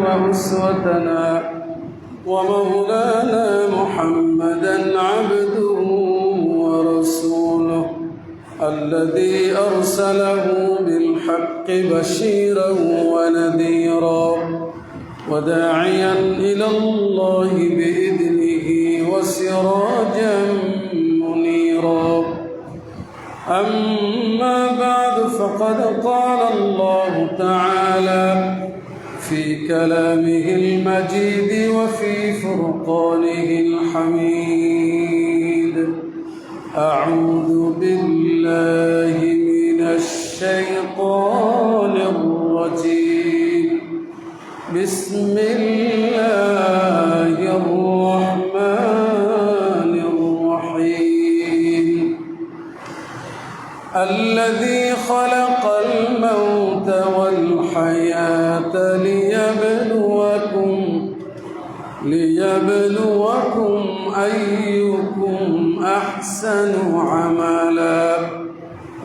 وأسوتنا ومولانا محمدا عبده ورسوله الذي أرسله بالحق بشيرا ونذيرا وداعيا إلى الله بإذنه وسراجا منيرا. أما بعد فقد قال الله تعالى في كلامه المجيد وفي فرقانه الحميد: أعوذ بالله من الشيطان الرجيم. بسم الله الرحمن الرحيم. الذي خلق الموت والحياة ليبلوكم أيكم أحسن عملا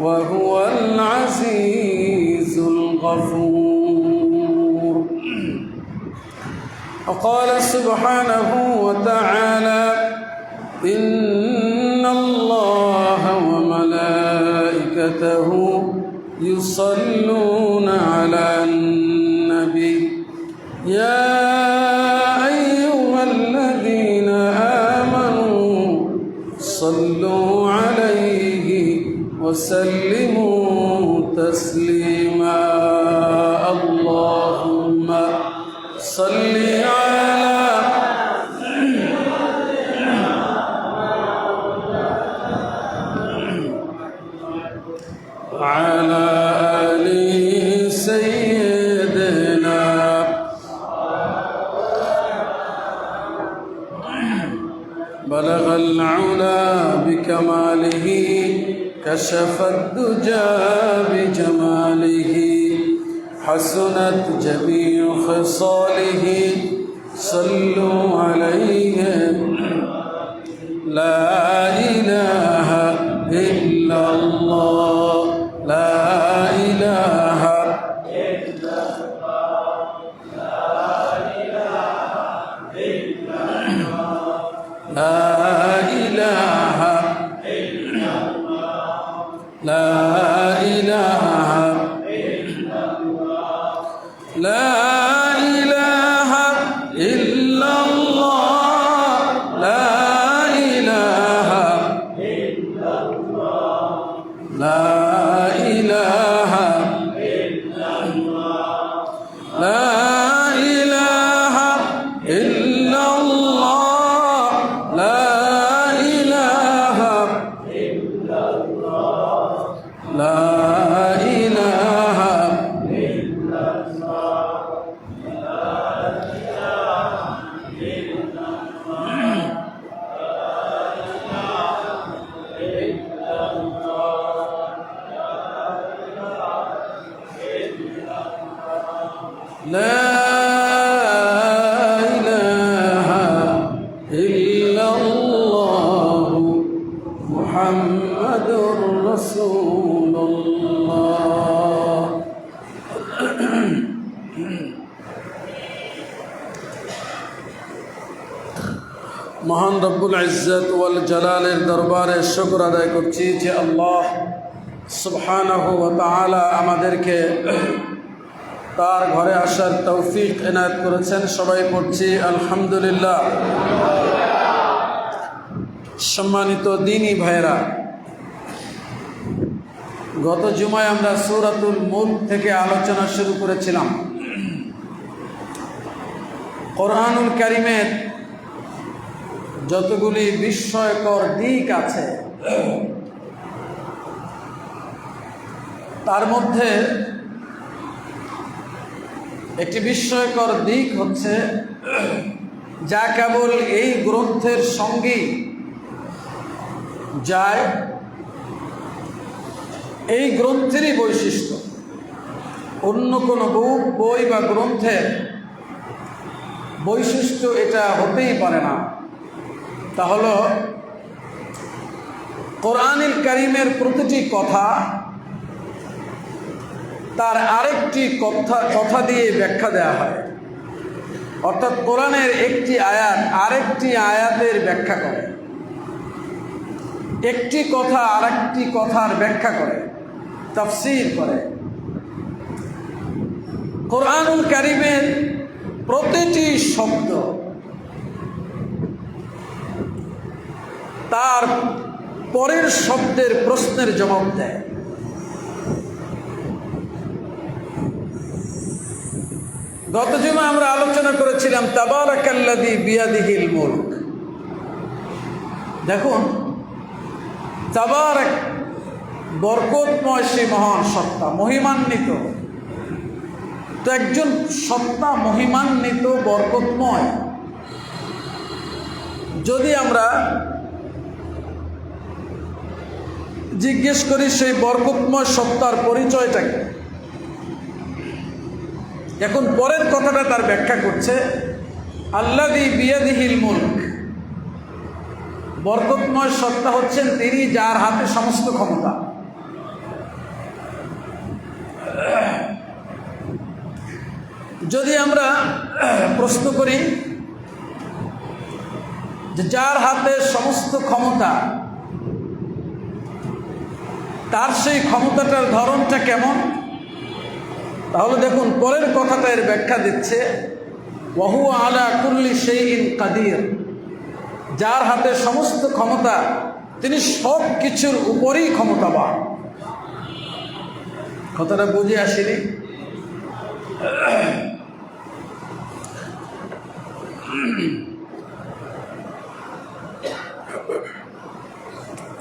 وهو العزيز الغفور. وقال سبحانه وتعالى: إن الله وملائكته يصلون على النبي يا أيها الذين آمنوا صلوا عليه وسلموا تسليما. اللهم صل على آل سيدنا. بلغ العلا بكماله كشف الدجى بجماله حسنت جميع خصاله صلوا عليه. لا إله إلا الله لا إله إلا الله لا إله إلا الله لا إله إلا الله لا إله إلا الله لا إله إلا الله لا إله إلا الله لا إله إلا الله لا إله إلا الله لا إله إلا الله لا إله إلا الله لا إله إلا الله محمد رسول الله. মহান রব্বুল ইজ্জত ওয়াল জালালের দরবারে শুকর আদায় করছি যে আল্লাহ সুবহানাহু ওয়া তাআলা আমাদেরকে তার ঘরে আসার তৌফিক এনায়েত করেছেন। সবাই পড়ছি আলহামদুলিল্লাহ। সম্মানিত দ্বীনী ভাইরা, গত জুমায় আমরা সূরাতুল মুলক থেকে আলোচনা শুরু করেছিলাম। কোরআনুল কারীমের যতগুলি বিস্ময়কর দিক আছে তার মধ্যে একটি বিস্ময়কর দিক হচ্ছে যা কেবল এই গ্রন্থের সঙ্গেই যায়, এই গ্রন্থেরই বৈশিষ্ট্য। অন্য কোনো বই বা গ্রন্থের বৈশিষ্ট্য এটা হতেই পারে না। তা হলো কোরআনুল কারীমের প্রতিটি কথা তার আরেকটি কথা দিয়ে ব্যাখ্যা দেওয়া হয়। অর্থাৎ কোরআনের একটি আয়াত আরেকটি আয়াতের ব্যাখ্যা করে, একটি কথা আরেকটি কথার ব্যাখ্যা করে, তাফসীর করে। কোরআনুল কারীমের প্রতিটি শব্দ তার পরের শব্দের প্রশ্নের জবাব দেয়। গত জুমা আমরা আলোচনা করেছিলাম তাবারাকাল্লাযী বিয়াদিহিল মুলক। দেখুন, তাবারাক বরকতময় সেই মহান সত্তা, মহিমান্বিত। তো একজন সত্তা মহিমান্বিত, বরকতময়, যদি আমরা জিজ্ঞেস করি সেই বরকতময় সত্তার পরিচয়টা কি, এখন পরের কথাটা তার ব্যাখ্যা করছে, আল্লাযী বিয়াদিহিল মুলক। বরকতময় সত্তা হচ্ছেন তিনি যার হাতে সমস্ত ক্ষমতা। যদি আমরা প্রশ্ন করি যে যার হাতে সমস্ত ক্ষমতা, তার সেই ক্ষমতাটার ধরনটা কেমন, তাহলে দেখুন পরের কথাটা এর ব্যাখ্যা দিচ্ছে, ওয়া হুয়া আলা কুল্লি শাইইন কাদির। যার হাতে সমস্ত ক্ষমতা, তিনি সব কিছুর উপরেই ক্ষমতাবান। কথাটা বুঝে আসেনি?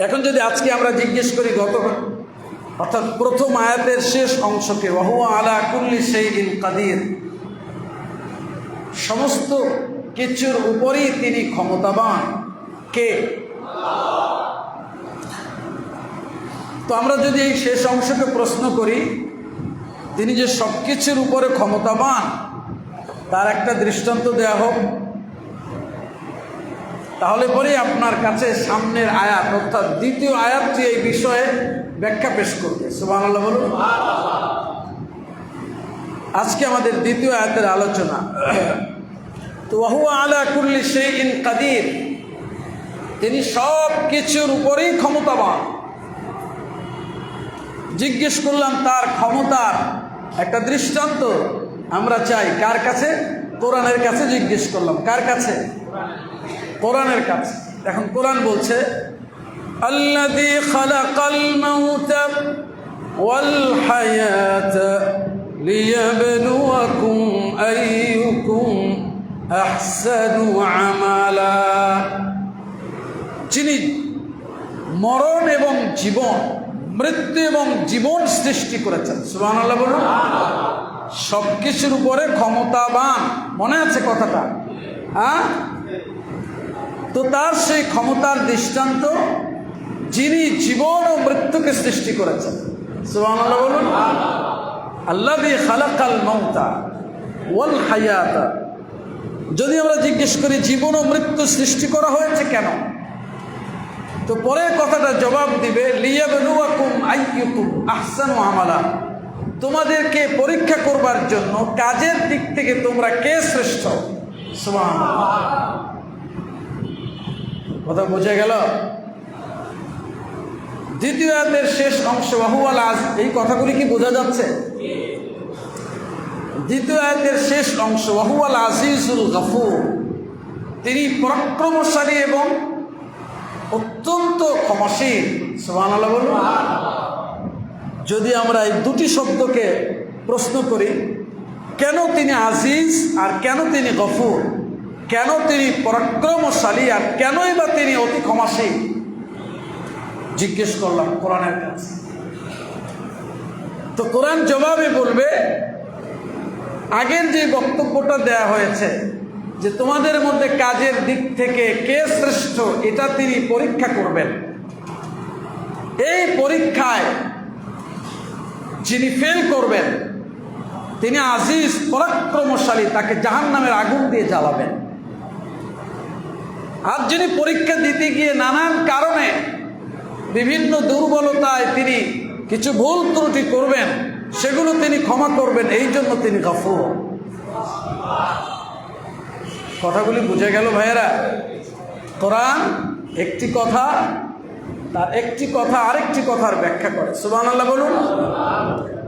এখন যদি আজকে আমরা জিজ্ঞেস করি অর্থাৎ প্রথম আয়াতের শেষ অংশকে, ওয়া হুয়া আলা কুল্লি শাইইন কাদির, সমস্ত কিছুর উপরেই তিনি ক্ষমতাবান, কে? তো আমরা যদি এই শেষ অংশকে প্রশ্ন করি, তিনি যে সব কিছুর উপরে ক্ষমতাবান, তার একটা দৃষ্টান্ত দেয়া হোক, তাহলে পরেই আপনার কাছে সামনের আয়াত অর্থাৎ দ্বিতীয় আয়াতটি এই বিষয়ে ব্যাখ্যা পেশ করবে। সুবহানাল্লাহ বলুন। আজকে আমাদের দ্বিতীয় আয়াতের আলোচনা। তো ওয়া হুয়া আলা কুল্লি শাইইন কাদির, তিনি সব কিছুর উপরেই ক্ষমতাবান। জিজ্ঞেস করলাম তার ক্ষমতার একটা দৃষ্টান্ত আমরা চাই, কার কাছে? কোরআনের কাছে জিজ্ঞেস করলাম। কার কাছে? কোরআনের কাছে। এখন কোরআন বলছে, আল্লাযী খালাকাল মাউতা ওয়াল হায়াতা লিয়াবলুয়াকুম আইয়ুকুম আহসানু আমালা। যিনি মরণ এবং জীবন, মৃত্যু এবং জীবন সৃষ্টি করেছেন। সুবহানাল্লাহ বলুন। সব কিছুর উপরে ক্ষমতাবান, মনে আছে কথাটা? হ্যাঁ, তো তার সেই ক্ষমতার দৃষ্টান্ত, যিনি জীবন ও মৃত্যুকে সৃষ্টি করেছেন। সুবহানাল্লাহ বলুন। আল্লাযী খালাকাল মাউতা ওয়াল হায়াতা। যদি আমরা জিজ্ঞেস করি জীবন ও মৃত্যু সৃষ্টি করা হয়েছে কেন, তো পরের কথাটা জবাব দিবে, লিয়াবলুয়াকুম আইয়ুকুম আহসানু আমালা। তোমাদেরকে পরীক্ষা করবার জন্য কাজের দিক থেকে তোমরা কে শ্রেষ্ঠ। সুবহানাল্লাহ। কথা বুঝে গেল? দ্বিতীয় আয়াতের শেষ অংশ, ওয়া হুয়াল আজিজ, এই কথাগুলি কি বোঝা যাচ্ছে? দ্বিতীয় আয়াতের শেষ অংশ, ওয়া হুয়াল আজিজুল গফুর, তিনি পরাক্রমশালী এবং অত্যন্ত ক্ষমাশীল। সুবহানাল্লাহ বলুন। যদি আমরা এই দুটি শব্দকে প্রশ্ন করি, কেন তিনি আজিজ আর কেন তিনি গফুর, কেন তিনি পরাক্রমশালী আর কেনই বা তিনি অতি ক্ষমাশীল, জিজ্ঞেস করলাম কোরআনের কাছে। তো কোরআন জবাবে বলবে, আগের যে বক্তব্যটা দেয়া হয়েছে যে তোমাদের মধ্যে কাজের দিক থেকে কে শ্রেষ্ঠ, এটা তিনি পরীক্ষা করবেন। এই পরীক্ষায় যিনি ফেল করবেন তিনি আজিজ, পরাক্রমশালী, তাকে জাহান্নামের আগুন দিয়ে জ্বালাবেন। আর যিনি পরীক্ষা দিতে গিয়ে নানান কারণে বিভিন্ন দুর্বলতায় তিনি কিছু ভুল ত্রুটি করবেন, সেগুলো তিনি ক্ষমা করবেন, এই জন্য তিনি গফুর। কথাগুলি বুঝে গেল ভাইয়েরা? কোরআন একটি কথা, তার একটি কথা আরেকটি কথার ব্যাখ্যা করে। সুবহানাল্লাহ বলুন।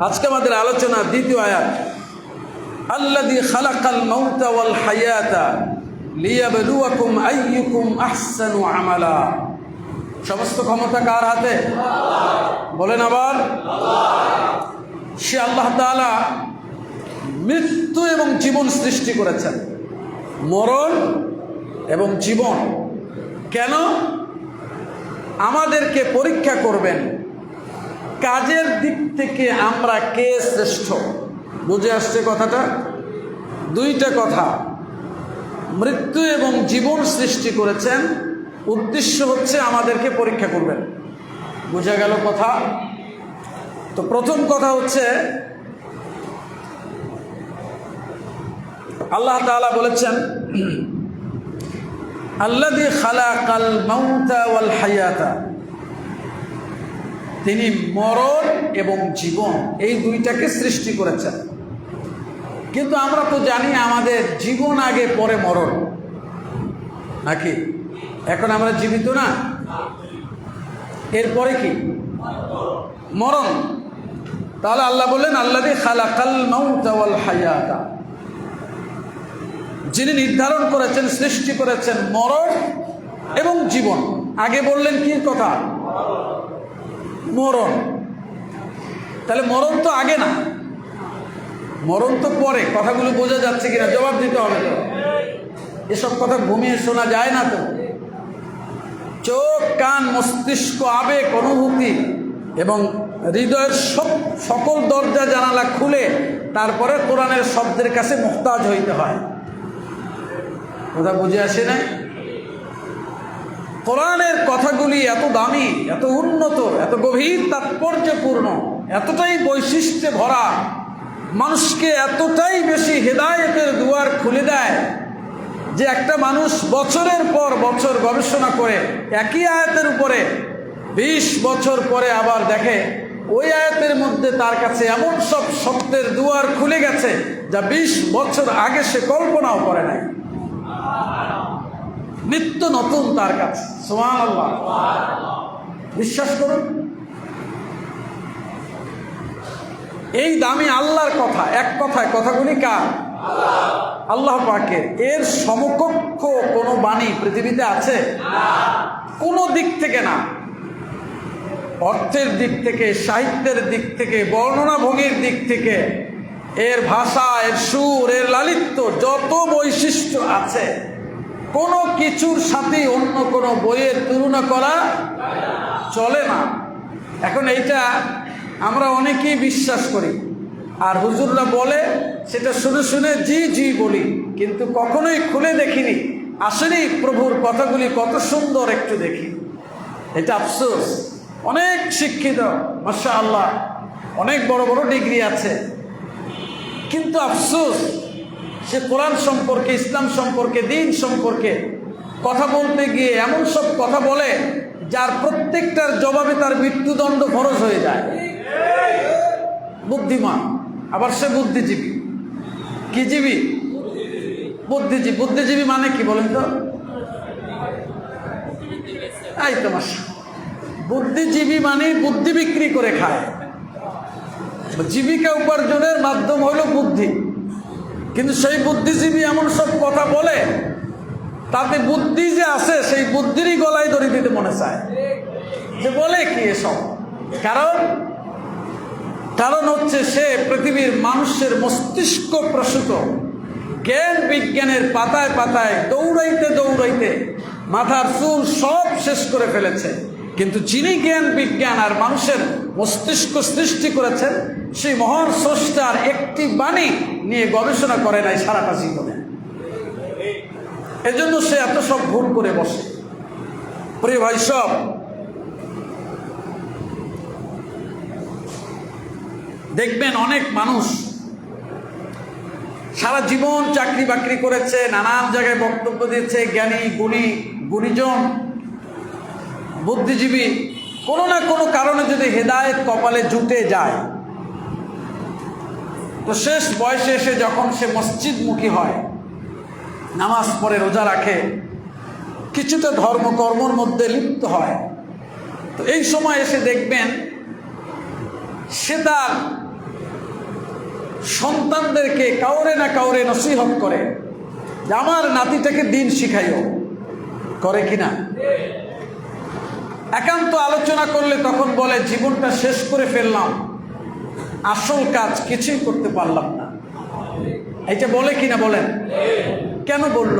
আজকে আমাদের আলোচনা দ্বিতীয় আয়াত, আল্লাযী খালাকাল মাউতা ওয়াল হায়াতা লিয়াবলুয়াকুম আইয়ুকুম আহসানু আমালা। সমস্ত ক্ষমতা কার হাতে? বলেন আবার। সে আল্লাহ তাআলা মৃত্যু এবং জীবন সৃষ্টি করেছেন, মরণ এবং জীবন। কেন? আমাদেরকে পরীক্ষা করবেন কাজের দিক থেকে আমরা কে শ্রেষ্ঠ। বুঝে আসছে কথাটা? দুইটা কথা, মৃত্যু এবং জীবন সৃষ্টি করেছেন, উদ্দেশ্য হচ্ছে আমাদেরকে পরীক্ষা করবেন। বুঝা গেল কথা? তো প্রথম কথা হচ্ছে আল্লাহ তাআলা বলেছেন আল্লাযী খালাকাল মাউতা ওয়াল হায়াতা, তিনি মরণ এবং জীবন এই দুইটাকে সৃষ্টি করেছেন। কিন্তু আমরা তো জানি আমাদের জীবন আগে পরে মরণ, নাকি? এখন আমরা জীবিত না, এরপরে কি? মরণ। তাহলে আল্লাহ বললেন আল্লাযী খালাকাল মাউতা ওয়াল হায়াতা, যিনি নির্ধারণ করেছেন, সৃষ্টি করেছেন মরণ এবং জীবন। আগে বললেন কি কথা? মরণ। তাহলে মরণ তো আগে না, মরণ তো পরে। কথাগুলো বোঝা যাচ্ছে কিনা জবাব দিতে হবে তো। এসব কথা ঘুমিয়ে শোনা যায় না তো। চোখ, কান, মস্তিষ্ক, আবেগ, অনুভূতি এবং হৃদয়ের সকল দরজা জানালা খুলে তারপরে কোরআনের শব্দের কাছে মুহতাজ হইতে হয়। কথা বুঝে আসে না? কোরআনের কথাগুলি এত দামি, এত উন্নত, এত গভীর তাৎপর্যপূর্ণ, এতটাই বৈশিষ্ট্যে ভরা, মানুষকে এতটাই বেশি হেদায়েতের দুয়ার খুলে দেয় যে একটা মানুষ বছরের পর বছর গবেষণা করে একই আয়াতের উপরে 20 বছর পরে আবার দেখে ওই আয়াতের মধ্যে তার কাছে এমন সব সত্যের দুয়ার খুলে গেছে যা 20 বছর আগে সে কল্পনাও করে নাই। নিত্য নতুন তার কাছে। সুবহানাল্লাহ। বিশ্বাস করুন, এই দামি আল্লাহর কথা, এক কথায় কথাগুলি কার? আল্লাহ পাকের। এর সমকক্ষ কোনো বাণী পৃথিবীতে আছে? কোনো দিক থেকে না। অর্থের দিক থেকে, সাহিত্যের দিক থেকে, বর্ণনা ভঙ্গির দিক থেকে, এর ভাষা, এর সুর, এর লালিত্য, যত বৈশিষ্ট্য আছে, কোনো কিছুর সাথে অন্য কোনো বইয়ের তুলনা করা চলে না। এখন এইটা আমরা অনেকেই বিশ্বাস করি, আর হুজুররা বলে সেটা শুনে শুনে জি জি বলি, কিন্তু কখনোই খুলে দেখিনি। আসলেই প্রভুর কথাগুলি কত সুন্দর একটু দেখি। এটা আফসোস। অনেক শিক্ষিত, মাশাআল্লাহ, অনেক বড় বড় ডিগ্রি আছে, কিন্তু আফসোস সে কোরআন সম্পর্কে, ইসলাম সম্পর্কে, দিন সম্পর্কে কথা বলতে গিয়ে এমন সব কথা বলে যার প্রত্যেকটার জবাবে তার মৃত্যুদণ্ড ফরজ হয়ে যায়। বুদ্ধিমান, আবার সে বুদ্ধিজীবী। কি জীবী? বুদ্ধিজীবী। বুদ্ধিজীবী মানে কি বলেন তো? এই তো মাসা, বুদ্ধিজীবী মানে বুদ্ধি বিক্রি করে খায়। জীবিকা উপার্জনের মাধ্যম হলো বুদ্ধি, কিন্তু সেই বুদ্ধিজীবী এমন সব কথা বলে তাতে বুদ্ধি যে আছে সেই বুদ্ধিরই গলায় দড়ি দিতে মনে চায়। যে বলে কি এসব? কারণ হচ্ছে সে পৃথিবীর মানুষের মস্তিষ্ক প্রসূত জ্ঞান বিজ্ঞানের পাতায় পাতায় দৌড়াইতে দৌড়াইতে মাথার চুল সব শেষ করে ফেলেছে, কিন্তু যিনি জ্ঞান বিজ্ঞান আর মানুষের মস্তিষ্ক সৃষ্টি করেছেন সেই মহান স্রষ্টার একটি বাণী নিয়ে গবেষণা করে নাই সারাটা জীবনে। এজন্য সে এত সব ভুল করে বসে। প্রিয় ভাই সব, দেখবেন অনেক মানুষ সারা জীবন চাকরি বাকরি করেছে, নানান জায়গায় বক্তব্য দিয়েছে, জ্ঞানী গুণী গুণীজন বুদ্ধিজীবী, কোনো না কোনো কারণে যদি হেদায়েত কপালে জুটে যায় তো শেষ বয়সে এসে যখন সে মসজিদমুখী হয়, নামাজ পড়ে, রোজা রাখে, কিছুটা ধর্মকর্মর মধ্যে লিপ্ত হয়, তো এই সময় এসে দেখবেন সে তার সন্তানদেরকে কাউরে না কাউরে নসিহত করে যে আমার নাতিটাকে দিন শিখাইও। করে কিনা? একান্ত আলোচনা করলে তখন বলে জীবনটা শেষ করে ফেললাম, আসল কাজ কিছুই করতে পারলাম না। এটা বলে কিনা বলেন? কেন বলল?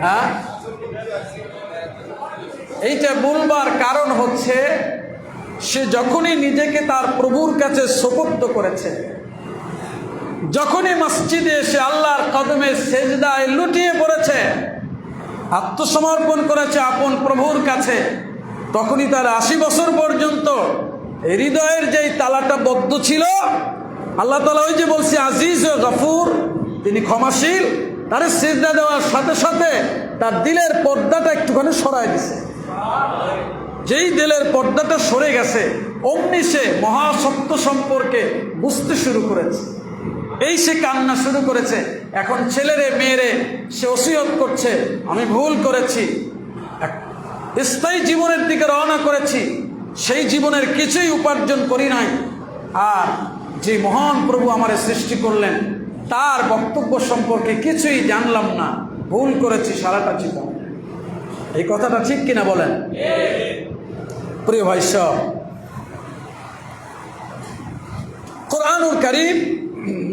হ্যাঁ, এইটা বলবার কারণ হচ্ছে সে যখনই নিজেকে তার প্রভুর কাছে সোপর্দ করেছে, যখনই মসজিদে এসে আল্লাহর কদমে সেজদায় লুটিয়ে পড়েছে, আত্মসমর্পণ করেছে আপন প্রভুর কাছে, তখনই তার 80 বছর পর্যন্ত হৃদয়ের যেই তালাটা বদ্ধ ছিল, আল্লাহ তাআলা ওই যে বলছে আজিজ ও গফুর, তিনি ক্ষমাশীল, তারে সিজদা দেওয়ার সাথে সাথে তার দিলের পর্দাটা একটুখানি সরায় দিছে। যেই দিলের পর্দাটা সরে গেছে, অমনি সে মহাসত্য সম্পর্কে বুঝতে শুরু করেছে। এই সে কান্না শুরু করেছে। এখন ছেলেরে মেয়েরে সে ওসিয়ত করছে, আমি ভুল করেছি, স্থায়ী জীবনের দিকে রওনা করেছি, সেই জীবনের কিছুই উপার্জন করি নাই, আর যে মহান প্রভু আমারে সৃষ্টি করলেন তার বক্তব্য সম্পর্কে কিছুই জানলাম না, ভুল করেছি সারাটা জীবন। এই কথাটা ঠিক কিনা বলেন? প্রিয় ভাই সব, কোরআনুল কারীম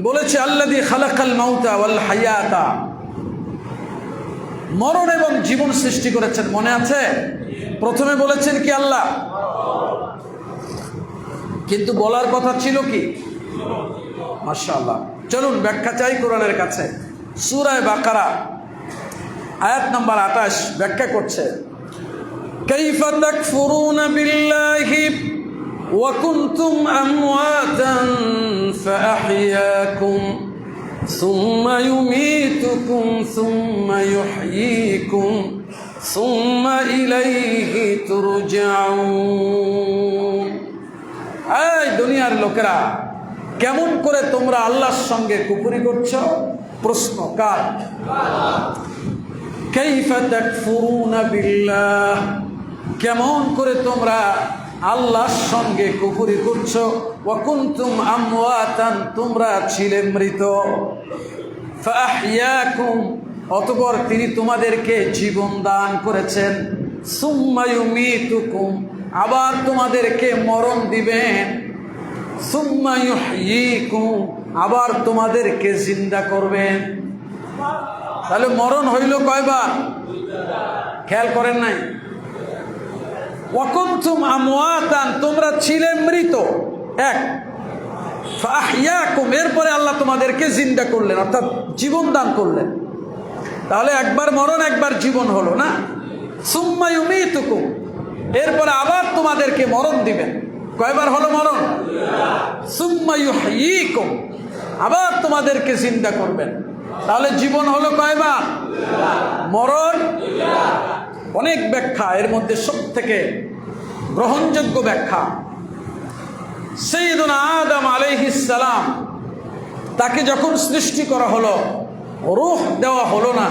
বলেছে আল্লাযী খালাকাল মাউতা ওয়াল হায়াতা, মরণ এবং জীবন সৃষ্টি করেছেন। মনে আছে? প্রথমে বলেছেন কি আল্লাহ, কিন্তু বলার কথা ছিল কি? মাশাআল্লাহ। চলুন ব্যাখ্যা চাই কোরআনের কাছে। সূরা বাকারা আয়াত নাম্বার 28 ব্যাখ্যা করছে, কাইফা তাকফুরুনা বিল্লাহি ওয়া কুনতুম আমওয়াতান ফাআহইয়াকুম সুম্মা ইউমীতুকুম সুম্মা ইউহয়ীকুম সুম্মা ইলাইহি তুরজাউন। এই দুনিয়ার লোকেরা, কেমন করে তোমরা আল্লাহর সঙ্গে কুফরি করছো? প্রশ্ন কার? কাইফা তাকফুরুনা বিল্লাহ, কেমন করে তোমরা আল্লাহর সঙ্গে কুফরি করছো? ওয়া কুনতুম আমওয়াতান, তোমরা ছিলে মৃত, ফাআহইয়াকুম, অতঃপর তিনি তোমাদেরকে জীবন দান করেছেন, সুম্মা ইউমীতুকুম, আবার তোমাদেরকে মরণ দিবেন, সুম্মা ইউহয়ীকুম, আবার তোমাদেরকে জিন্দা করবেন। তাহলে মরণ হইল কয়বার? খেয়াল করেন নাই? ওয়া কুনতুম আমওয়াতান, তোমরা ছিলে মৃত, এক। ফাআহইয়াকুম, এরপরে আল্লাহ তোমাদেরকে জিন্দা করলেন, অর্থাৎ জীবন দান করলেন। তাহলে একবার মরণ একবার জীবন হলো না? সুম্মা ইউমীতুকুম, এরপরে আবার তোমাদেরকে মরণ দিবেন। কয়বার হলো মরণ? সুম্মা ইউহয়ীকুম, আবার তোমাদেরকে জিন্দা করবেন। তাহলে জীবন হলো কয়বার? মরণ। অনেক ব্যাখ্যা, এর মধ্যে সবথেকে গ্রহণযোগ্য ব্যাখ্যা, সাইয়্যিদুনা আদম আলাইহিস সালাম, তাকে যখন সৃষ্টি করা হলো, রূহ দেওয়া হলো না,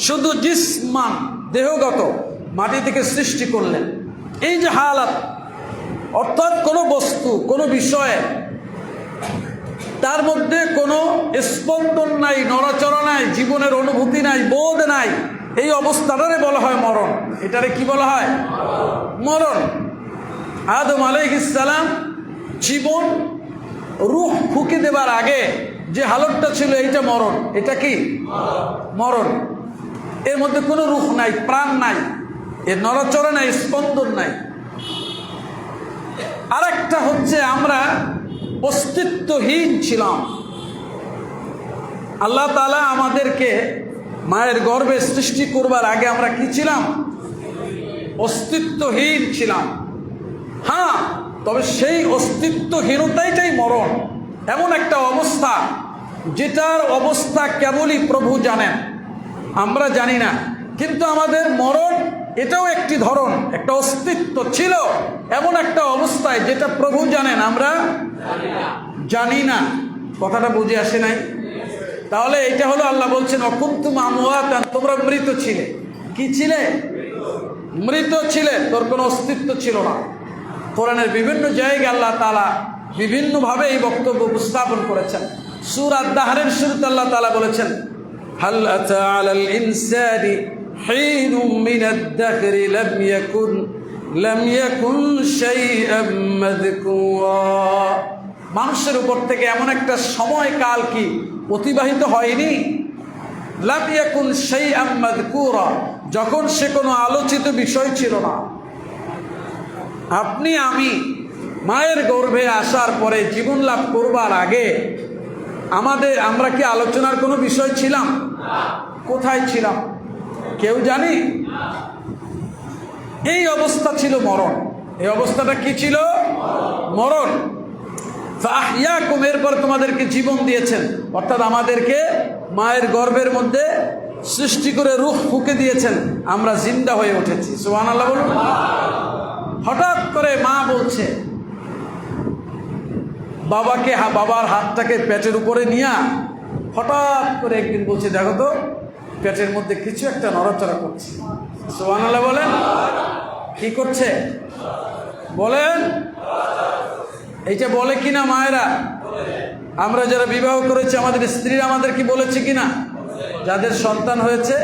শুধু জিসমান, দেহগত মাটি থেকে সৃষ্টি করলেন। এই যে হালাত, অর্থাৎ কোনো বস্তু, কোনো বিষয়ে তার মধ্যে কোনো স্পন্দন নাই, নড়াচড়া নাই, জীবনের অনুভূতি নাই, বোধ নাই, এই অবস্থাটারে বলা হয় মরণ। এটারে কি বলা হয়? মরণ। আদম আলাইহিস সালাম জীবন, রূহ ফুঁকে দেবার আগে যে হালতটা ছিল, এইটা মরণ। এটা কি? মরণ। এর মধ্যে কোনো রূহ নাই, প্রাণ নাই, এর নড়াচড়া নাই, স্পন্দন নাই। আরেকটা হচ্ছে আমরা অস্তিত্বহীন ছিলাম। আল্লাহ তাআলা আমাদেরকে মায়ের গর্ভে সৃষ্টি করবার আগে আমরা কি ছিলাম? অস্তিত্বহীন ছিলাম। হ্যাঁ, তবে সেই অস্তিত্বহীনতাইটাই মরণ। এমন একটা অবস্থা, যেটার অবস্থা কেবলই প্রভু জানেন, আমরা জানি না। কিন্তু আমাদের মরণ এটাও একটি ধরন, একটা অস্তিত্ব ছিল এমন একটা অবস্থায় যেটা প্রভু জানেন, আমরা জানি না। কথাটা বুঝে আসে নাই? তাহলে এটা হলো আল্লাহ বলছেন অকুনতুম আমওয়াতান, তোমরা মৃত ছিলে। কি ছিলে? মৃত ছিলে, তোর কোনো অস্তিত্ব ছিল না। কোরআনের বিভিন্ন জায়গায় আল্লাহ তাআলা বিভিন্নভাবে এই বক্তব্য উপস্থাপন করেছেন। সূরা আদ-দাহরের শুরুতে আল্লাহ তাআলা বলেছেন হাল আতা আলাল ইনসানি হিনুম মিনাদ দাহরি লাম ইয়াকুন শাইআম মাযকুরা। মানুষের উপর থেকে এমন একটা সময়কাল কি অতিবাহিত হয়নি? লাম ইয়াকুন শাইআম মাযকুরা, যখন সে কোনো আলোচিত বিষয় ছিল না। আপনি আমি মায়ের গর্ভে আসার পরে জীবন লাভ করবার আগে আমরা কি আলোচনার কোনো বিষয় ছিলাম? কোথায় ছিলাম কেউ জানি? এই অবস্থা ছিল মরণ। এই অবস্থাটা কি ছিল? মরণ। ফাহইয়াকুম, এরপর তোমাদেরকে জীবন দিয়েছেন, অর্থাৎ আমাদেরকে মায়ের গর্ভের মধ্যে সৃষ্টি করে রূহ ফুঁকে দিয়েছেন, আমরা জিন্দা হয়ে উঠেছি। সুবহানাল্লাহ বলুন। হঠাৎ করে মা বলছে বাবাকে, বাবার হাতটাকে পেটের উপরে নিয়ে হঠাৎ করে একদিন বলছে দেখো তো পেটের মধ্যে কিছু একটা নড়াচড়া করছে। সুবহানাল্লাহ বলেন। কি করছে বলেন? এইটা বলে কিনা মায়েরা? আমরা যারা বিবাহ করেছি আমাদের স্ত্রীরা আমাদের কি বলেছে কিনা? যাদের সন্তান হয়েছে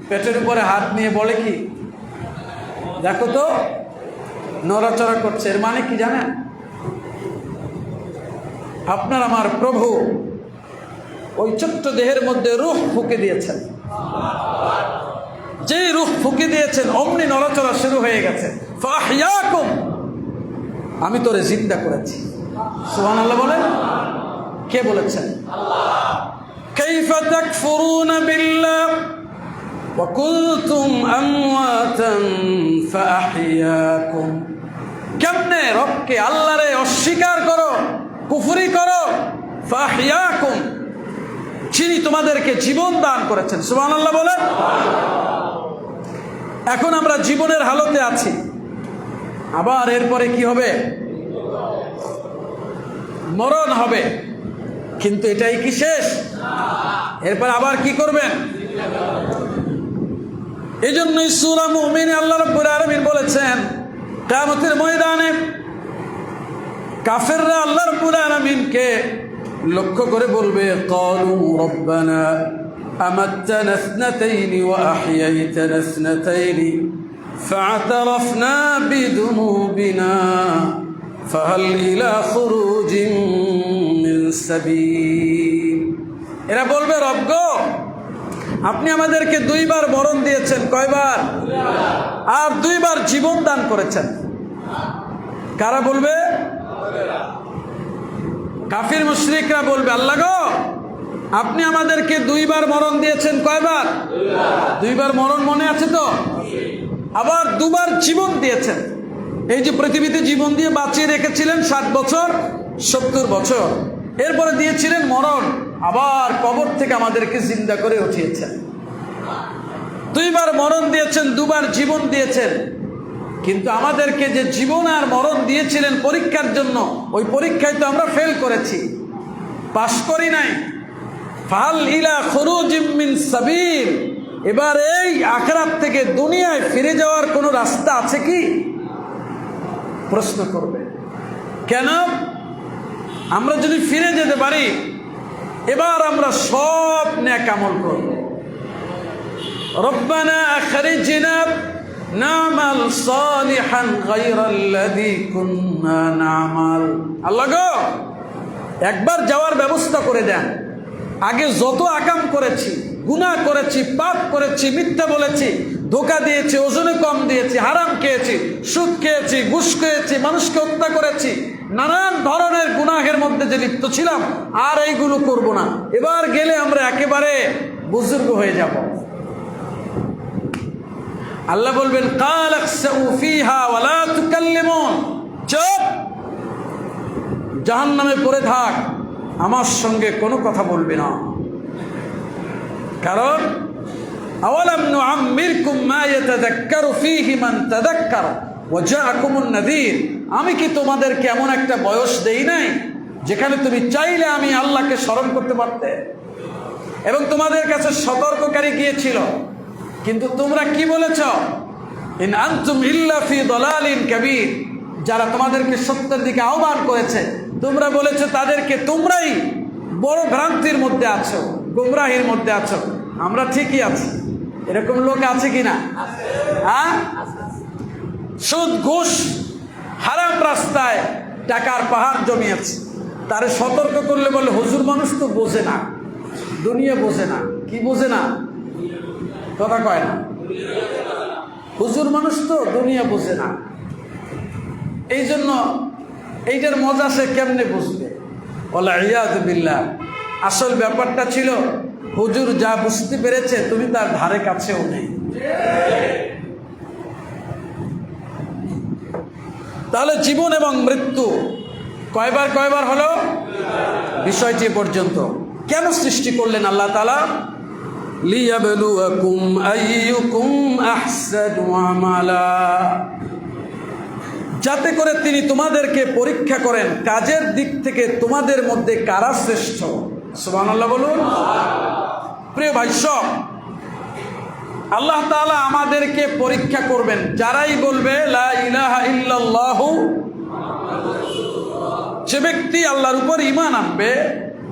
পেটের উপরে হাত নিয়ে বলে কি দেখো তো নড়াচড়া করছে। এর মানে কি জানেন? আপনার আমার প্রভু ওই ছোট্ট দেহের মধ্যে রূহ ফুঁকে দিয়েছেন। যে রূহ ফুঁকে দিয়েছেন অমনি নড়াচড়া শুরু হয়ে গেছে। ফাহইয়াকুম, আমি তোরে জিন্দা করেছি। সুবহানাল্লাহ বলেন। কে বলেছেন? আল্লাহ। কাইফা তাকফুরুনা বিল্লাহ ওয়া কুনতুম আমওয়াতান ফাআহইয়াকুম, কেমনে রবকে আল্লাহরে অস্বীকার করো, কুফরি করো। ফাআহইয়াকুম, যিনি তোমাদেরকে জীবন দান করেছেন। সুবহানাল্লাহ বলেন। এখন আমরা জীবনের হালতে আছি, আবার এরপরে কি হবে? মরণ হবে। কিন্তু এটাই কি শেষ? এরপর আবার কি করবেন? এই জন্যই সূরা মুমিনে আল্লাহ রাব্বুল আলামিন বলেছেন কিয়ামতের ময়দানে কাফেররা আল্লাহ রাব্বুল আলামিনকে লক্ষ্য করে বলবে ক্বালু রব্বানা আমাত্তানা ইসনাতাইনি ওয়া আহইয়াইতানা ইসনাতাইনি ফা'তারাফনা বিদুনুবিনা ফাহাল ইলা খুরুজিন মিন সাবিল। এরা বলবে রব গো, আপনি আমাদেরকে দুইবার মরণ দিয়েছেন। কয়বার? আর দুইবার জীবন দান করেছেন। কারা বলবে? কাফির মুশরিকরা বলবে আল্লাহ গো, আপনি আমাদেরকে দুইবার মরণ দিয়েছেন। কয়বার? দুইবার মরণ মনে আছে তো? আবার দুবার জীবন দিয়েছেন। এই যে পৃথিবীতে জীবন দিয়ে বাঁচিয়ে রেখেছিলেন 60 বছর 70 বছর, এরপরে দিয়েছিলেন মরণ, আবার কবর থেকে আমাদেরকে জিন্দা করে উঠিয়েছেন। দুইবার মরণ দিয়েছেন, দুবার জীবন দিয়েছেন। কিন্তু আমাদেরকে যে জীবন আর মরণ দিয়েছিলেন পরীক্ষার জন্য, ওই পরীক্ষায় তো আমরা ফেল করেছি, পাশ করি নাই। ফাহাল ইলা খুরুজিম মিন সাবিল, এবার এই আখিরাত থেকে দুনিয়ায় ফিরে যাওয়ার কোনো রাস্তা আছে কি? প্রশ্ন করবে। কেন? আমরা যদি ফিরে যেতে পারি এবার আমরা সব নেক আমল করব। রব্বানা আখরিজনা না'মাল সালিহান গায়রাল্লাযী কুন্না না'মাল। আল্লাহ গো, একবার যাওয়ার ব্যবস্থা করে দেন। আগে যত আকাম করেছি, গুনাহ করেছি, পাপ করেছি, মিথ্যা বলেছি, ধোঁকা দিয়েছি, ওজনে কম দিয়েছি, হারাম খেয়েছি, সুদ খেয়েছি, ঘুষ খেয়েছি, মানুষকে হত্যা করেছি, নানান ধরনের গুনাহের মধ্যে যে লিপ্ত ছিলাম, আর এইগুলো করব না। এবার গেলে আমরা একেবারে বুজুর্গ হয়ে যাব। আল্লাহ বলবেন কাল আকসাউ ফিহা ওয়া লা তুকাল্লিমুন, চুপ, জাহান্নামে পড়ে থাক, আমার সঙ্গে কোনো কথা বলবি না। কারণ আওয়ালাম নুআম্মিরকুম মা ইয়াতাযাক্কারু ফীহি মান তাযাক্কার ওয়া জাআকুমুন নাযীর, আমি কি তোমাদেরকে এমন একটা বয়স দেই নাই যেখানে তুমি চাইলে আমি আল্লাহকে স্মরণ করতে পারতে এবং তোমাদের কাছে সতর্ককারী গিয়েছিল, কিন্তু তোমরা কি বলেছ? ইন আনতুম ইল্লা ফি দালালিন কাবীর, যারা তোমাদেরকে সত্যের দিকে আহ্বান করেছে তোমরা বলেছো তাদেরকে তোমরাই বড় ভ্রান্তির মধ্যে আছো, গুমরাহির মধ্যে আছো। আমরা ঠিকই আছি, এরকম লোক আছে কিনা? হ্যাঁ, সুদ ঘুষ হারাম রাস্তায় টাকার পাহাড় জমিয়েছে, তারে সতর্ক করলে বলে হুজুর মানুষ তো বোঝে না, দুনিয়া বোঝে না। কি বোঝে না? কথা কয় না। হুজুর মানুষ তো দুনিয়া বোঝে না, এই জন্য এইটার মজা সে কেমনে বুঝবে? ওয়াল ইয়াযু বিল্লাহ। আসল ব্যাপারটা ছিল হুজুর যা বুঝতে পেরেছে তুমি তার ধারে কাছেও নেই। তাহলে জীবন এবং মৃত্যু কয়বার হলো? বিষয়টি পর্যন্ত কেন সৃষ্টি করলেন আল্লাহ তাআলা? লিয়াবলুয়াকুম আইয়ুকুম আহসানু আমালা, যাতে করে তিনি তোমাদেরকে পরীক্ষা করেন কাজের দিক থেকে তোমাদের মধ্যে কারা শ্রেষ্ঠ। সুবহানাল্লাহ বলুন। প্রিয় ভাই সব, আল্লাহ তাআলা আমাদেরকে পরীক্ষা করবেন। যারাই বলবে লা ইলাহা ইল্লাল্লাহু, যে ব্যক্তি আল্লাহর উপর ঈমান আনবে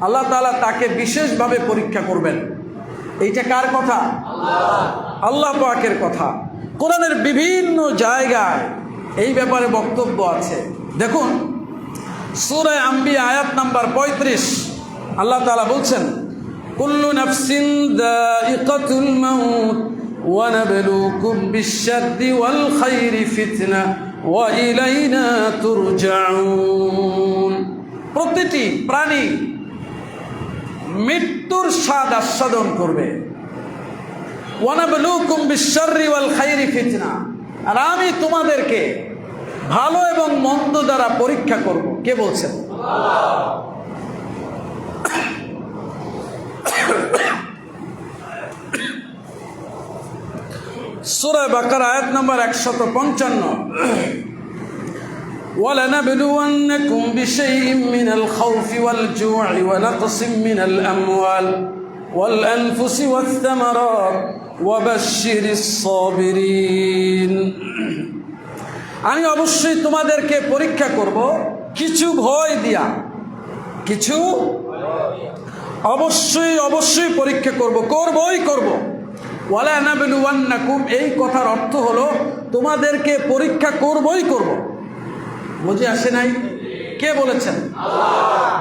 আল্লাহ তাআলা তাকে বিশেষভাবে পরীক্ষা করবেন। এইটা কার কথা? আল্লাহ পাকের কথা। কোরআনের বিভিন্ন জায়গায় এই ব্যাপারে বক্তব্য আছে। দেখুন সূরা আম্বিয়া আয়াত নাম্বার 35, আল্লাহ তাআলা বলছেন কুল্লু নাফসিন যায়িকাতুল মাউত ওয়া নাবলুকুম বিশ-শাররি ওয়াল খাইরি ফিতনা ওয়া ইলাইনা তুরজাউন। প্রতিটি প্রাণী মৃত্যুর স্বাদ আস্বাদন করবে। ওয়া নাবলুকুম বিশ-শাররি ওয়াল খাইরি ফিতনা, আর আমি তোমাদেরকে ভালো এবং মন্দ দ্বারা পরীক্ষা করব। কে বলছেন? সূরা বাকারা আয়াত নাম্বার 155, وَلَنَبْلُوَنَّكُمْ بِشَيْءٍ مِّنَ الْخَوْفِ وَالْجُوعِ وَنَقْصٍ مِّنَ الْأَمْوَالِ وَالْأَنفُسِ وَالثَّمَرَاتِ وَبَشِّرِ الصَّابِرِينَ। আমি অবশ্যই তোমাদেরকে পরীক্ষা করব কিছু ভয় দিয়া, কিছু অবশ্যই পরীক্ষা করবই করব। ওয়ালা নাবলুওয়ান্নাকুম, এই কথার অর্থ হলো তোমাদেরকে পরীক্ষা করবই করব। বুঝে আসে নাই? কে বলেছেন? আল্লাহ।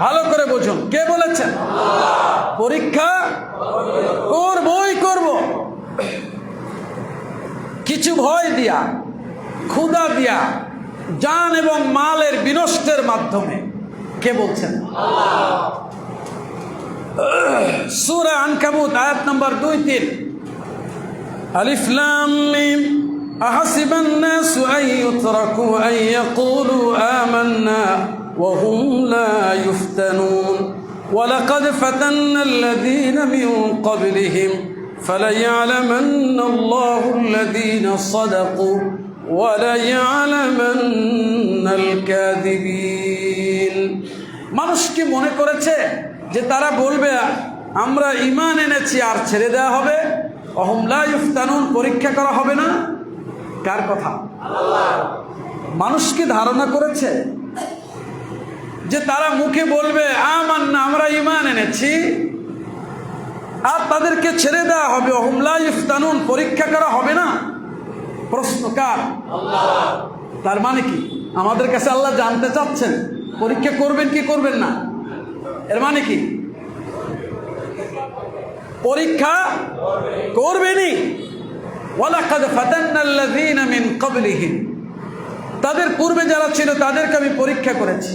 ভালো করে বুঝুন, কে বলেছেন? আল্লাহ। পরীক্ষা করবই করব, কিছু ভয় দিয়া, ক্ষুধা দিয়া, জান এবং মালের বিনষ্টের মাধ্যমে। কে বলছেন? আল্লাহ। সূরা আনকাবুত আয়াত নাম্বার 2-3, আলিফ লাম মিম আহাসিবান নাসু আন ইউতরাকু আন ইয়াকুলু আমান্না ওয়া হুম লা ইফতানুন ওয়া লাকাদ ফাতান্না আল্লাযীনা মিন ক্বাবলিহিম ফালায়ালামান্না আল্লাহু আল্লাযীনা সাদাকু ওয়া লায়ালামান্নাল কাযিবিন। মানুষ কি মনে করেছে যে তারা বলবে আমরা ঈমান এনেছি আর ছেড়ে দেওয়া হবে? ওয়াহুম লা ইফতানুন, পরীক্ষা করা হবে না? কার কথা? আল্লাহ। মানুষ কি ধারণা করেছে যে তারা মুখে বলবে আমান্না, আমরা ঈমান এনেছি, আর তাদেরকে ছেড়ে দেওয়া হবে? ওয়াহুম লা ইফতানুন, পরীক্ষা করা হবে না? প্রশ্ন কার? আল্লাহ। তার মানে কি আমাদের কাছে আল্লাহ জানতে চাচ্ছেন পরীক্ষা করবেন কি করবেন না? এর মানে কি? পরীক্ষা করবেনই। ওয়ালাকাদ ফাতান্নাল্লাযীনা মিন ক্বাবলিহিম, তাদের পূর্বে যারা ছিল তাদেরকে আমি পরীক্ষা করেছি।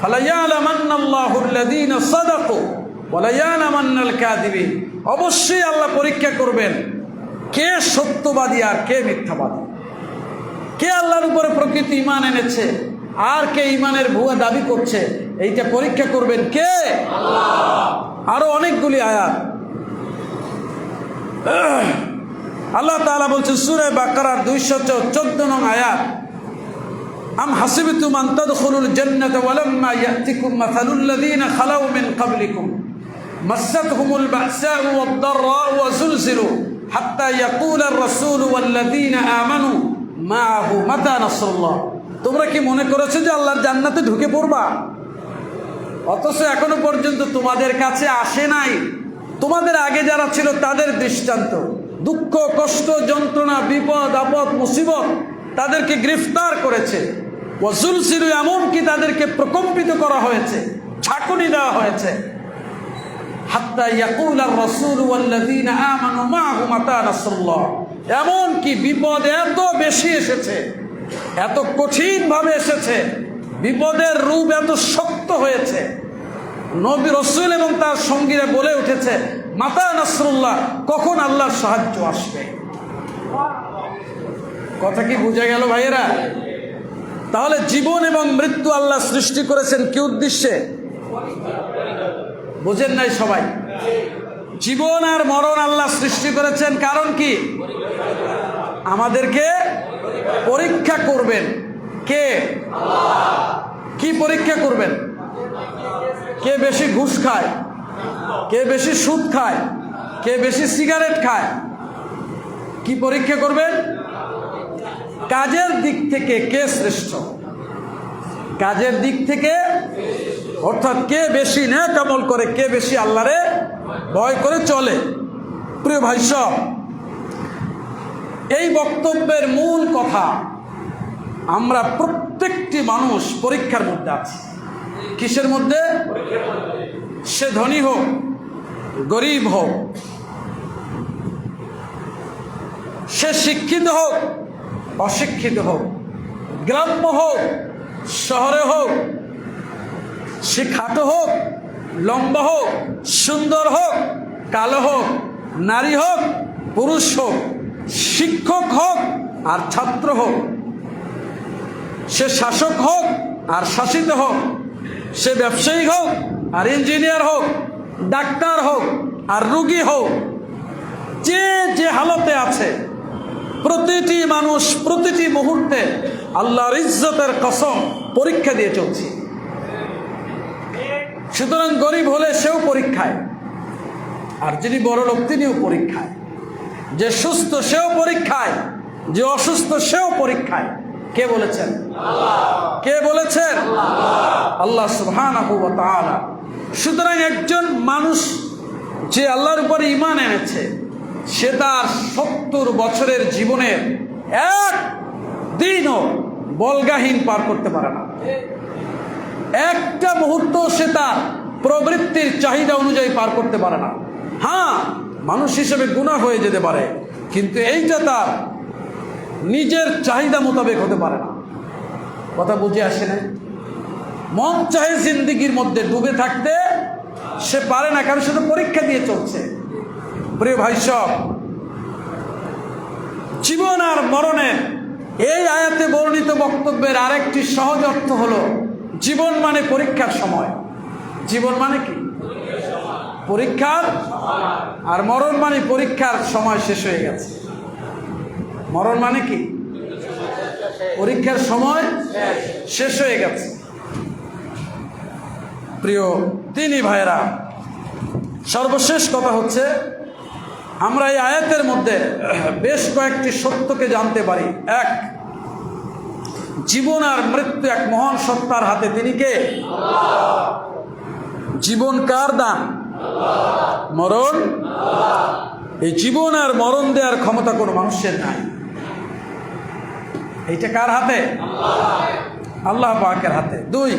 ফালায়ালামান্নাল্লাহু আল্লাযীনা সাদাকু ওয়া লায়ালামান্নাল কাযিবিন, অবশ্যই আল্লাহ পরীক্ষা করবেন কে সত্যবাদী আর কে মিথ্যাবাদী, কে আল্লাহর উপরে প্রকৃত ঈমান এনেছে আর কে ঈমানের ভুয়া দাবি করছে। এইটা পরীক্ষা করবেন কে? আল্লাহ। আরো অনেকগুলি আয়াত আল্লাহ তাআলা বলছেন সূরা বাকারার 214 নং আয়াত, আম হাসিবতুম আন তাদখুলুল জান্নাতা ওয়ালাম্মা ইয়াতিকুম মাসালুল লাযীনা খালাউ মিন ক্বাবলিকুম মাসাতহুমুল বা'সাউ ওয়াদ-দাররাউ ওয়া যুলজিলু হাত্তা ইয়াকুলার রাসূলু ওয়াল্লাযীনা আমানু মাআহু মাতা নাসরুল্লাহ। তোমরা কি মনে করেছো যে আল্লাহর জান্নাতে ঢুকে পড়বা, অথচ এখনো পর্যন্ত তোমাদের কাছে আসে নাই তোমাদের আগে যারা ছিল তাদের দৃষ্টান্ত। দুঃখ, কষ্ট, যন্ত্রণা, বিপদ আপদ, মুসিবত তাদেরকে গ্রেফতার করেছে। ওয়াজুলসিলু, এমনকি তাদেরকে প্রকম্পিত করা হয়েছে, ঝাঁকুনি দেওয়া হয়েছে। হাত্তা ইয়াকুলার রাসূল ওয়াল্লাযীনা আমানু মাআহু মাতা নাসরুল্লাহ, এমনকি বিপদ এত বেশি এসেছে, এত কঠিনভাবে এসেছে, বিপদের রূপ এত শক্ত হয়েছে, নবী রাসূল এবং তার সঙ্গীরা বলে উঠেছে মাতা নাসরুল্লাহ, কখন আল্লাহর সাহায্য আসবে। কথা কি বুঝা গেল ভাইয়েরা? তাহলে জীবন এবং মৃত্যু আল্লাহ সৃষ্টি করেছেন কি উদ্দেশ্যে? বুঝেন নাই সবাই? জীবন আর মরণ আল্লাহ সৃষ্টি করেছেন কারণ কি? আমাদেরকে পরীক্ষা করবেন। কে? কি পরীক্ষা করবেন? কে বেশি ঘুষ খায়, কে বেশি সুদ খায়, কে বেশি সিগারেট খায়, কি পরীক্ষা করবেন? কাজের দিক থেকে কে শ্রেষ্ঠ, কাজের দিক থেকে, অর্থাৎ কে বেশি নেক আমল করে, কে বেশি আল্লাহরে ভয় করে চলে। প্রিয় ভাই সব, এই বক্তব্যের মূল কথা, আমরা প্রত্যেকটি মানুষ পরীক্ষার মধ্যে আছি। কিসের মধ্যে? সে ধনী হোক, গরিব হোক, সে শিক্ষিত হোক, অশিক্ষিত হোক, গ্রাম্য হোক, শহরে হোক, সে খাটো হোক, লম্বা হোক, সুন্দর হোক, কালো হোক, নারী হোক, পুরুষ হোক, শিক্ষক হোক আর ছাত্র হোক, সে শাসক হোক আর শাসিত হোক, সে ব্যবসায়ী হোক আর ইঞ্জিনিয়ার হোক, ডাক্তার হোক আর রোগী হোক, যে যে হালতে আছে, প্রতিটি মানুষ প্রতিটি মুহূর্তে আল্লাহর ইজ্জতের কসম পরীক্ষা দিয়ে চলছে। সুতরাং গরিব হলে সেও পরীক্ষায়, আর যিনি বড় লোক তিনিও পরীক্ষায়, যে সুস্থ সেও পরীক্ষায়, যে অসুস্থ সেও পরীক্ষায়। কে বলেছেন? কে বলেছেন? আল্লাহ সুবহানাহু ওয়া তাআলা। সুতরাং একজন মানুষ যে আল্লাহর উপরে ঈমান এনেছে, সে তার 70 বছরের জীবনের এক দিনও বলগাহীন পার করতে পারে না। একটা মুহূর্ত সে তার প্রবৃত্তির চাহিদা অনুযায়ী পার করতে পারে না। হ্যাঁ, মানুষ হিসেবে গুনাহ হয়ে যেতে পারে, কিন্তু এইটা তার নিজের চাহিদা মোতাবেক হতে পারে না। কথা বুঝে আসে না? মন চাহে জিন্দিগির মধ্যে ডুবে থাকতে, সে পারে না, কারণ সে তো পরীক্ষা দিয়ে চলছে। প্রিয় ভাই সব, জীবন আর মরণের এই আয়াতে বর্ণিত বক্তব্যের আরেকটি সহজ অর্থ হলো, জীবন মানে পরীক্ষার সময়। জীবন মানে কি? পরীক্ষার। আর মরণ মানে পরীক্ষার সময় শেষ হয়ে গেছে। মরণ মানে কি? পরীক্ষার সময় শেষ হয়ে গেছে। প্রিয় দিনী ভাইরা, সর্বশেষ কথা হচ্ছে, আমরা এই আয়াতের মধ্যে বেশ কয়েকটি সত্যকে জানতে পারি। এক, জীবন আর মৃত্যু এক মহান সত্তার হাতে। তিনি কে? জীবন কার দান? মরণ? এই জীবন আর মরণ দেওয়ার ক্ষমতা কোনো মানুষের নাই। এইটা কার হাতে? আল্লাহ পাকের হাতে। দুই,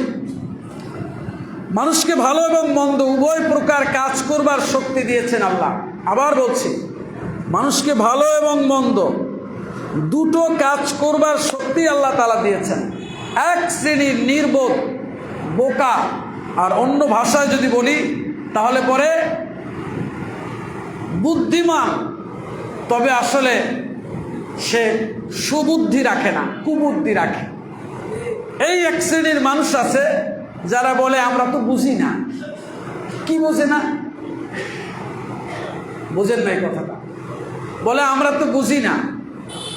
মানুষকে ভালো এবং মন্দ উভয় প্রকার কাজ করবার শক্তি দিয়েছেন আল্লাহ। আবার বলছি, মানুষকে ভালো এবং মন্দ দুটো কাজ করবার শক্তি আল্লাহ তাআলা দিয়েছেন। এক শ্রেণীর নির্বোধ, বোকা, আর অন্য ভাষায় যদি বলি তাহলে পরে বুদ্ধিমান, তবে আসলে সে সুবুদ্ধি রাখে না, কুবুদ্ধি রাখে। এই এক শ্রেণীর মানুষ আছে যারা বলে আমরা তো বুঝি না। কি বোঝে না? বোঝেন না এই কথাটা? বলে আমরা তো বুঝি না।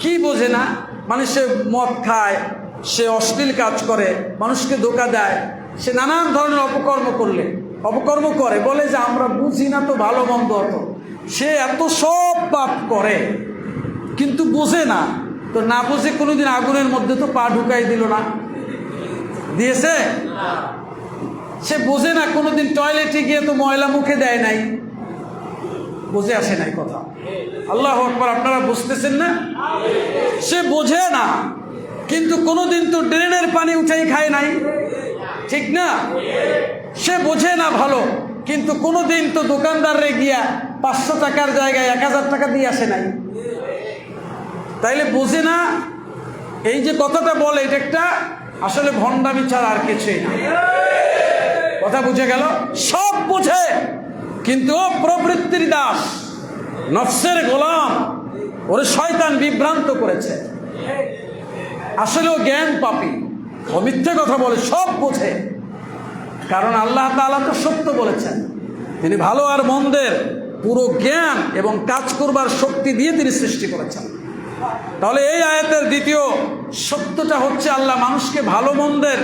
কি বোঝে না? মানে সে মদ খায়, সে অশ্লীল কাজ করে, মানুষকে ধোঁকা দেয়, সে নানান ধরনের অপকর্ম করে, বলে যে আমরা বুঝি না তো ভালো মন্দ অত। সে এত সব পাপ করে কিন্তু বোঝে না। তো না বুঝে কোনোদিন আগুনের মধ্যে তো পা ঢুকাই দিল না, দিয়েছে? সে বোঝে না, কোনোদিন টয়লেটে গিয়ে তো ময়লা মুখে দেয় নাই, বুঝে আসে নাই কথা। আল্লাহু আকবার, আপনারা বুঝতেছেন না? সে বোঝে না, কিন্তু কোনোদিন তো ড্রেনের পানি উঠাই খায় নাই, ঠিক না? সে বোঝে না ভালো, কিন্তু কোনোদিন তো দোকানদারে গিয়া 500 টাকার জায়গায় 1000 টাকা দিয়ে আসে নাই। তাইলে বোঝে না, এই যে কথাটা বলে এটা একটা আসলে ভণ্ডামি ছাড়া আর কিছুই না। কথা বুঝে গেল? সব বোঝে কিন্তু ও প্রবৃত্তির দাস, নফসের গোলাম, ওরে শয়তান বিভ্রান্ত করেছে। আসলে ও জ্ঞান পাপী, ও মিথ্যে কথা বলে, সব বোঝে। কারণ আল্লাহ তাআলা তো সত্য বলেছেন, তিনি ভালো আর মন্দের পুরো জ্ঞান এবং কাজ করবার শক্তি দিয়ে তিনি সৃষ্টি করেছেন। তাহলে এই আয়াতের দ্বিতীয় সত্যটা হচ্ছে আল্লাহ মানুষকে ভালো মন্দের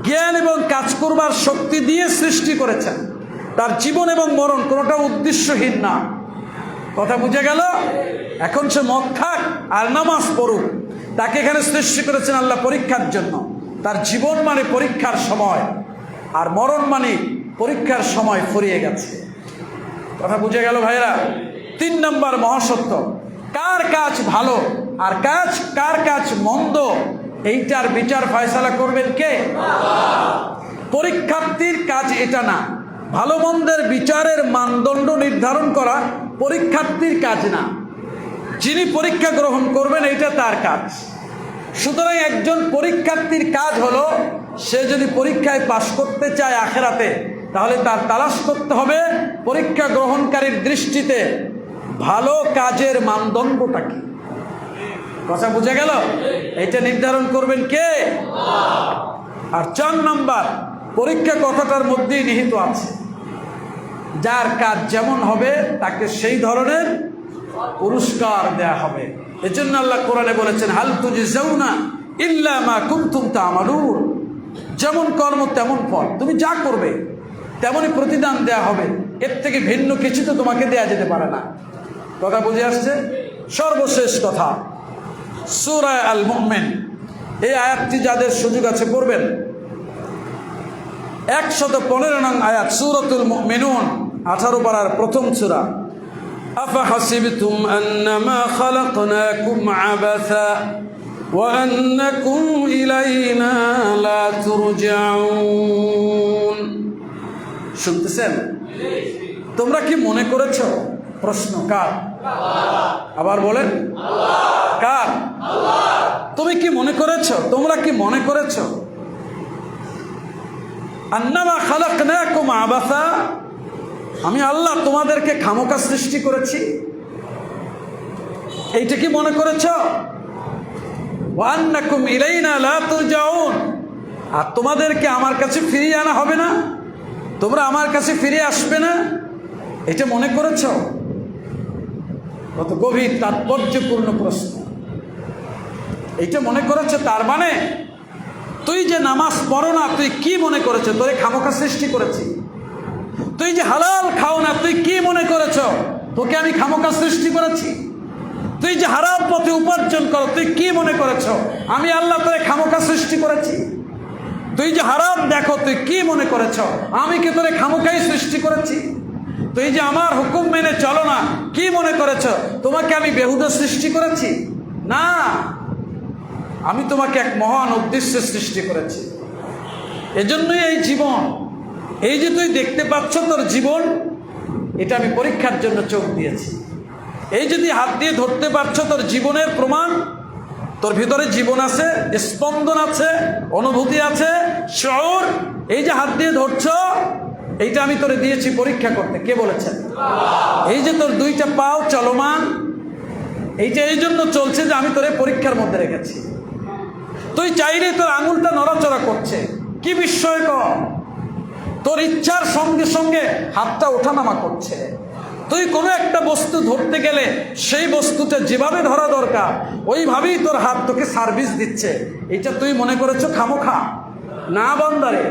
জ্ঞান এবং কাজ করবার শক্তি দিয়ে সৃষ্টি করেছেন। তার জীবন এবং মরণ কোনোটা উদ্দেশ্যহীন না। কথা বুঝে গেল? এখন সে মদ খাক আর নামাজ পড়ুক, তাকে এখানে সৃষ্টি করেছেন আল্লাহ পরীক্ষার জন্য। তার জীবন মানে পরীক্ষার সময়, আর মরণ মানে পরীক্ষার সময় ফুরিয়ে গেছে। কথা বুঝে গেল ভাইরা? 3 নম্বর মহাসত্য, কার কাজ ভালো আর কার কাজ মন্দ, এইটার বিচার ফয়সালা করবেন কে? পরীক্ষার্থীর কাজ এটা না। ভালো মন্দের বিচারের মানদণ্ড নির্ধারণ করা পরীক্ষার্থীর কাজ না। যিনি পরীক্ষা গ্রহণ করবেন এটা তার কাজ। সুতরাং একজন পরীক্ষার্থীর কাজ হলো, সে যদি পরীক্ষায় পাশ করতে চায় আখেরাতে, তাহলে তার তালাশ করতে হবে পরীক্ষা গ্রহণকারীর দৃষ্টিতে ভালো কাজের মানদণ্ডটা কি। কথা বুঝে গেল? এটা নির্ধারণ করবেন কে? আর 4 নম্বর, পরীক্ষা কথাটার মধ্যেই নিহিত আছে, যার কাজ যেমন হবে তাকে সেই ধরনের পুরস্কার দেয়া হবে। এজন্য আল্লাহ কোরআনে বলেছেন, হাল তুজজাউনা ইল্লা মা কুনতুম তা'মালুন, যেমন কর্ম তেমন ফল, তুমি যা করবে তেমনই প্রতিদান দেয়া হবে, এর থেকে ভিন্ন কিছু তো তোমাকে দেয়া যেতে পারে না। কথা বুঝে আসছে? সর্বশেষ কথা, সূরা আল মুমিন, এই আয়াতটি যাদের সুযোগ আছে পড়বেন। 115 নং আয়াত, সূরাতুল মুমিনুন, 18 পারার প্রথম সূরা। আফাহাসিবতুম আন্নামা খালাকনাকুম আবাসা ওয়া আন্নাকুম ইলাইনা লা তুরজাউন। শুনতেছেন? তোমরা কি মনে করেছো? প্রশ্ন কার? আবার বলেন, কার? তুমি কি মনে করেছো, তোমরা কি মনে করেছো আন্নামা খালাকনাকুম আবাসা, আমি আল্লাহ তোমাদেরকে খামোকা সৃষ্টি করেছি, এইটা কি মনে করেছো? ওয়া আন্নাকুম ইলাইনা লা তুরজাউন, আর তোমাদেরকে আমার কাছে ফিরিয়ে আনা হবে না, তোমরা আমার কাছে ফিরে আসবে না, এটা মনে করেছো? কত গভীর তাৎপর্যপূর্ণ প্রশ্ন। এইটা মনে করেছো, তার মানে তুই যে নামাজ পড়ো না, তুই কি মনে করেছো তোরে খামোকা সৃষ্টি করেছি? তুই যে হালাল খাও না, তুই কি মনে করেছো তোকে আমি খামোকা সৃষ্টি করেছি? তুই যে হারাম পথে উপার্জন করো, তুই কি মনে করেছো আমি আল্লাহ তোরে খামোকা সৃষ্টি করেছি? তুই যে হারাম দেখো, তুই কি মনে করেছো আমি কি তোরে খামোকাই সৃষ্টি করেছি? তুই যে আমার হুকুম মেনে চলো না, কি মনে করেছো তোমাকে আমি বেহুদা সৃষ্টি করেছি? না, আমি তোমাকে এক মহান উদ্দেশ্যে সৃষ্টি করেছি। এজন্যই এই জীবন, এই যে তুই দেখতে পাচ্ছ তোর জীবন, এটা আমি পরীক্ষার জন্য চোখ দিয়েছি। এই যদি হাত দিয়ে ধরতে পারছো, তোর জীবনের প্রমাণ, তোর ভিতরে জীবন আছে, স্পন্দন আছে, অনুভূতি আছে, শউর, এই যে হাত দিয়ে ধরছো, এইটা আমি তোরে দিয়েছি পরীক্ষা করতে। কে বলেছেন? এই যে তোর 2টা পাও চলমান, এইটা এই জন্য চলছে যে আমি তোরে পরীক্ষার মধ্যে রেখেছি। তুই চাইলে তোর আঙুলটা নড়াচড়া করছে, কি বিস্ময়কর! তোর ইচ্ছার সঙ্গে সঙ্গে হাতটা ওঠানামা করছে, তুই কোনো একটা বস্তু ধরতে গেলে সেই বস্তুটা যেভাবে ধরা দরকার ওইভাবেই তোর হাত তোকে সার্ভিস দিচ্ছে। এটা তুই মনে করেছো খামোখা? না বান্দারে,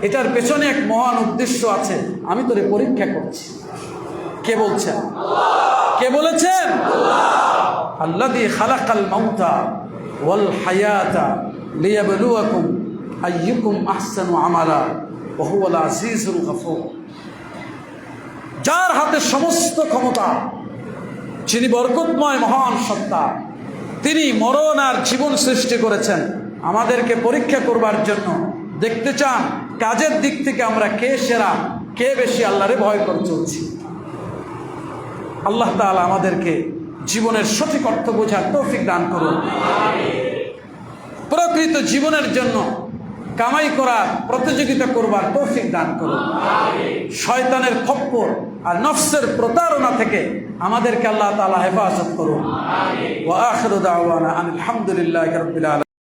এটার পেছনে এক মহান উদ্দেশ্য আছে। আমি তোরে পরীক্ষা করছি। কে বলছেন? কে বলেছেন? আল্লাযী খালাকাল মাউতা ওয়াল হায়াতা লিয়াবলুয়াকুম আইয়ুকুম আহসানু আমালা ওয়া হুয়াল আজিজুল গফুর। যার হাতে সমস্ত ক্ষমতা, যিনি বরকতময় মহান সত্তা, তিনি মরণ আর জীবন সৃষ্টি করেছেন আমাদেরকে পরীক্ষা করবার জন্য। দেখতে চান কাজের দিক থেকে আমরা কে সেরা, কে বেশি আল্লাহরে ভয় করে চলছি। আল্লাহ তাআলা আমাদেরকে জীবনের সঠিক অর্থ বোঝার তৌফিক দান করুন। প্রকৃত জীবনের জন্য কামাই করার, প্রতিযোগিতা করবার তৌফিক দান করুন। শয়তানের খপ্পর আর নফসের প্রতারণা থেকে আমাদেরকে আল্লাহ তাআলা হেফাজত করুন। ওয়া আখিরু দাওয়ানা আনিল হামদুলিল্লাহি রাব্বিল আলামিন।